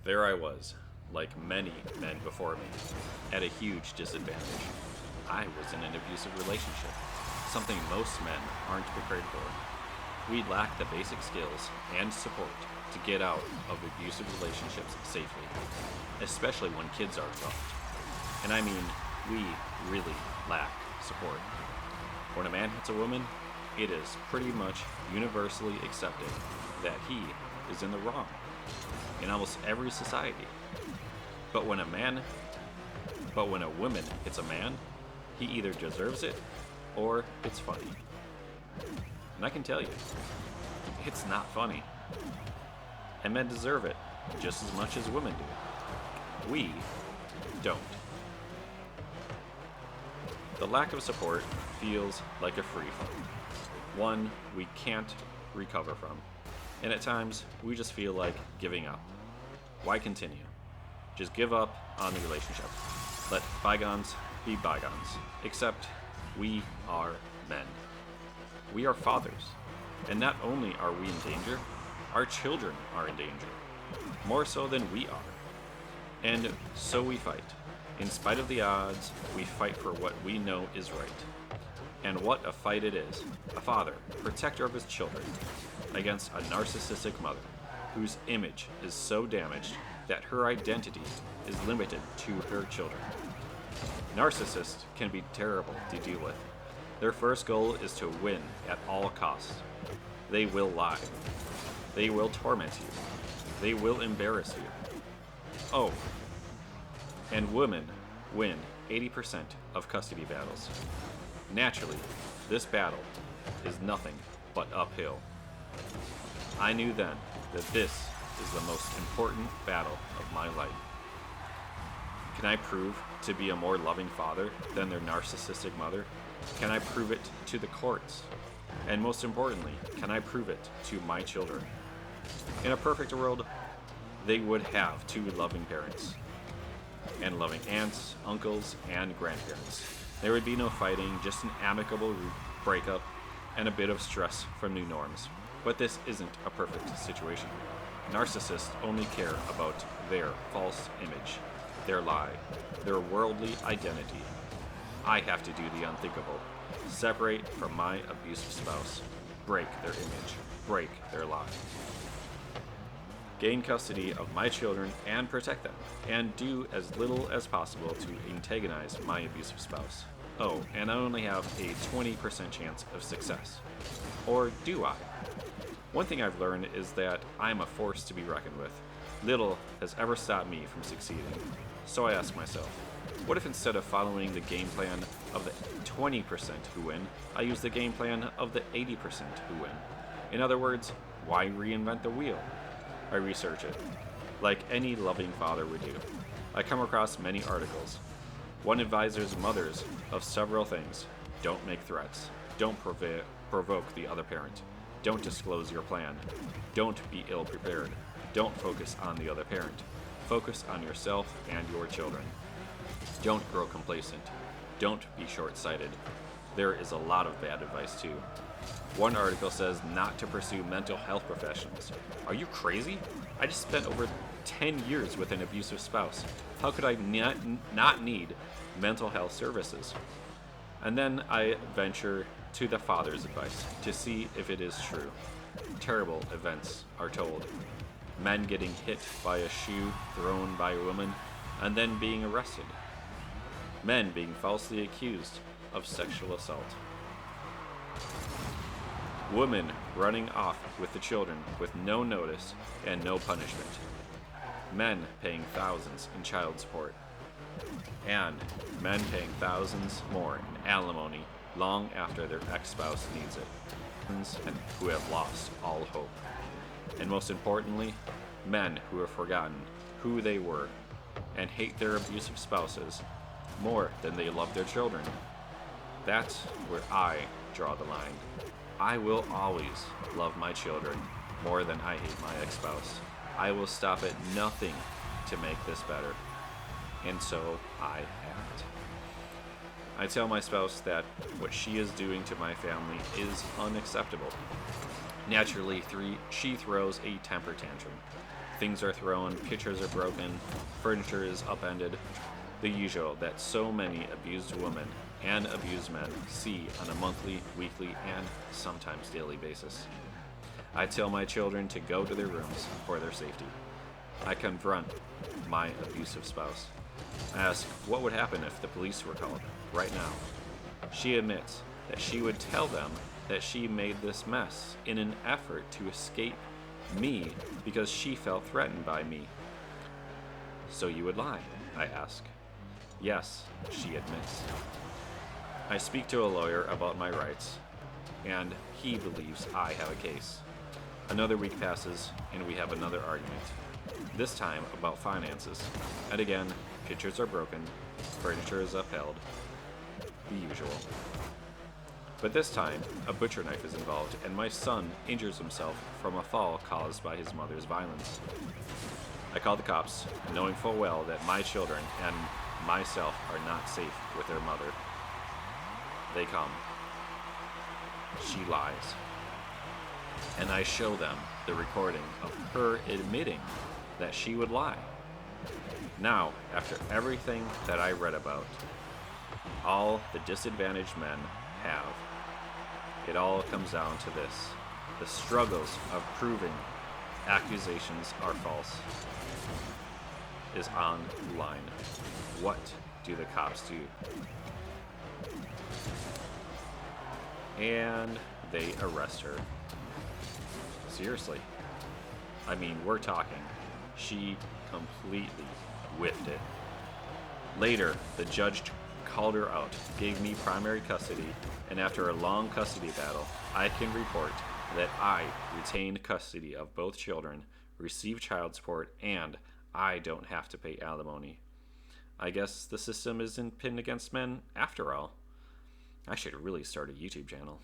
There I was, like many men before me, at a huge disadvantage. I was in an abusive relationship, something most men aren't prepared for. We lack the basic skills and support to get out of abusive relationships safely, especially when kids are involved. And I mean, we really lack support. When a man hits a woman, it is pretty much universally accepted that he is in the wrong in almost every society. But when a man, but when a woman hits a man, he either deserves it or it's funny. And I can tell you, it's not funny. And men deserve it just as much as women do. We don't. The lack of support feels like a free fall, one we can't recover from. And at times, we just feel like giving up. Why continue? Just give up on the relationship. Let bygones be bygones. Except, we are men. We are fathers. And not only are we in danger, our children are in danger. More so than we are. And so we fight. In spite of the odds, we fight for what we know is right. And what a fight it is. A father, protector of his children, against a narcissistic mother, whose image is so damaged that her identity is limited to her children. Narcissists can be terrible to deal with. Their first goal is to win at all costs. They will lie. They will torment you. They will embarrass you. Oh, and women win 80% of custody battles. Naturally, this battle is nothing but uphill. I knew then that this is the most important battle of my life. Can I prove to be a more loving father than their narcissistic mother? Can I prove it to the courts? And most importantly, can I prove it to my children? In a perfect world, they would have two loving parents, and loving aunts, uncles, and grandparents. There would be no fighting, just an amicable breakup and a bit of stress from new norms. But this isn't a perfect situation. Narcissists only care about their false image, their lie, their worldly identity. I have to do the unthinkable. Separate from my abusive spouse. Break their image. Break their lie. Gain custody of my children and protect them, and do as little as possible to antagonize my abusive spouse. Oh, and I only have a 20% chance of success. Or do I? One thing I've learned is that I'm a force to be reckoned with. Little has ever stopped me from succeeding. So I ask myself, what if instead of following the game plan of the 20% who win, I use the game plan of the 80% who win? In other words, why reinvent the wheel? I research it, like any loving father would do. I come across many articles. One advises mothers of several things. Don't make threats. Don't provoke the other parent. Don't disclose your plan. Don't be ill-prepared. Don't focus on the other parent. Focus on yourself and your children. Don't grow complacent. Don't be short-sighted. There is a lot of bad advice too. One article says not to pursue mental health professionals. Are you crazy? I just spent over 10 years with an abusive spouse. How could I not need mental health services? And then I venture to the father's advice to see if it is true. Terrible events are told. Men getting hit by a shoe thrown by a woman and then being arrested. Men being falsely accused of sexual assault. Women running off with the children with no notice and no punishment. Men paying thousands in child support. And men paying thousands more in alimony long after their ex-spouse needs it. And who have lost all hope. And most importantly, men who have forgotten who they were and hate their abusive spouses more than they love their children. That's where I draw the line. I will always love my children more than I hate my ex-spouse. I will stop at nothing to make this better. And so I act. I tell my spouse that what she is doing to my family is unacceptable. Naturally, she throws a temper tantrum. Things are thrown, pictures are broken, furniture is upended. The usual that so many abused women and abused men see on a monthly, weekly, and sometimes daily basis. I tell my children to go to their rooms for their safety. I confront my abusive spouse. I ask what would happen if the police were called right now. She admits that she would tell them that she made this mess in an effort to escape me because she felt threatened by me. So you would lie? I ask. Yes, she admits. I speak to a lawyer about my rights, and he believes I have a case. Another week passes, and we have another argument. This time about finances. And again, pictures are broken, furniture is upheld. The usual. But this time, a butcher knife is involved, and my son injures himself from a fall caused by his mother's violence. I call the cops, knowing full well that my children and myself are not safe with their mother. They come. She lies. And I show them the recording of her admitting that she would lie. Now, after everything that I read about, all the disadvantaged men have, it all comes down to this: the struggles of proving accusations are false is on the line. What do the cops do? And they arrest her. Seriously. I mean, we're talking. She completely whiffed it. Later, the judge called her out, gave me primary custody, and after a long custody battle, I can report that I retained custody of both children, received child support, and I don't have to pay alimony. I guess the system isn't pinned against men after all. I should really start a YouTube channel.